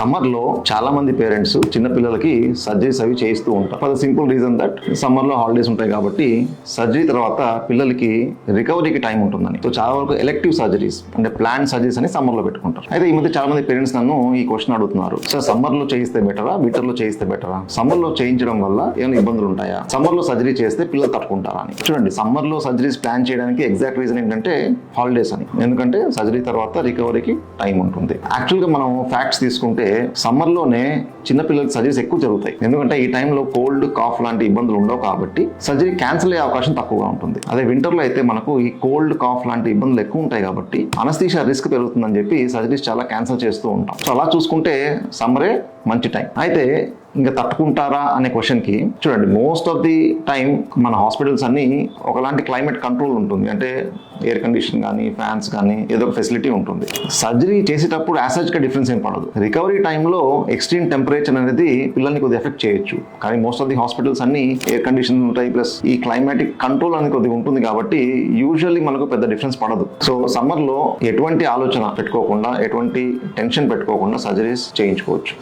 Summer లో చాలా మంది పేరెంట్స్ చిన్న పిల్లలకి సర్జరీస్ అవి చేయిస్తూ ఉంటారు. For the simple reason that summer లో హాలిడేస్ ఉంటాయి కాబట్టి సర్జరీ తర్వాత పిల్లలకి రికవరీకి టైం ఉంటుందని. సో చాలా వరకు ఎలెక్టివ్ సర్జరీస్ అంటే ప్లాన్ సర్జరీస్ అని సమ్మర్ లో పెట్టుకుంటారు. అయితే ఈ మధ్య చాలా మంది పేరెంట్స్ నన్ను ఈ క్వశ్చన్ అడుగుతున్నారు, సార్ సమ్మర్ లో చేయిస్తే బెటరా, వింటర్ లో చేయిస్తే బెటరా, సమ్మర్ లో చేయించడం వల్ల ఏమైనా ఇబ్బందులు ఉంటాయా, సమ్మర్ లో సర్జరీ చేస్తే పిల్లలు తట్టుకుంటారా అని. చూడండి, సమ్మర్ లో సర్జరీస్ ప్లాన్ చేయడానికి ఎగ్జాక్ట్ రీజన్ ఏంటంటే హాలిడేస్ అని. ఎందుకంటే సర్జరీ తర్వాత రికవరీకి టైం ఉంటుంది. యాక్చువల్ గా మనం ఫ్యాక్ట్స్ తీసుకుంటే సమ్మర్ లోనే చిన్నపిల్లలకి సర్జరీస్ ఎక్కువ జరుగుతాయి. ఎందుకంటే ఈ టైంలో కోల్డ్, కాఫ్ లాంటి ఇబ్బందులు ఉండవు కాబట్టి సర్జరీ క్యాన్సిల్ అయ్యే అవకాశం తక్కువగా ఉంటుంది. అదే వింటర్ లో అయితే మనకు ఈ కోల్డ్, కాఫ్ లాంటి ఇబ్బందులు ఎక్కువ ఉంటాయి కాబట్టి అనస్థీషియా రిస్క్ పెరుగుతుందని చెప్పి సర్జరీస్ చాలా క్యాన్సిల్ చేస్తూ ఉంటాం. సో అలా చూసుకుంటే సమ్మరే మంచి టైం. అయితే ఇంకా తట్టుకుంటారా అనే క్వశ్చన్కి చూడండి, మోస్ట్ ఆఫ్ ది టైం మన హాస్పిటల్స్ అన్ని ఒకలాంటి క్లైమేట్ కంట్రోల్ ఉంటుంది. అంటే ఎయిర్ కండిషన్ కానీ, ఫ్యాన్స్ కానీ ఏదో ఒక ఫెసిలిటీ ఉంటుంది. సర్జరీ చేసేటప్పుడు యాసజ్గా డిఫరెన్స్ ఏం పడదు. రికవరీ టైంలో ఎక్స్ట్రీమ్ టెంపరేచర్ అనేది పిల్లల్ని కొద్దిగా ఎఫెక్ట్ చేయొచ్చు. కానీ మోస్ట్ ఆఫ్ ది హాస్పిటల్స్ అన్ని ఎయిర్ కండిషన్ ఉంటాయి, ప్లస్ ఈ క్లైమాటిక్ కంట్రోల్ అనేది కొద్దిగా ఉంటుంది కాబట్టి యూజువల్లీ మనకు పెద్ద డిఫరెన్స్ పడదు. సో సమ్మర్లో ఎటువంటి ఆలోచన పెట్టుకోకుండా, ఎటువంటి టెన్షన్ పెట్టుకోకుండా సర్జరీస్ చేయించుకోవచ్చు.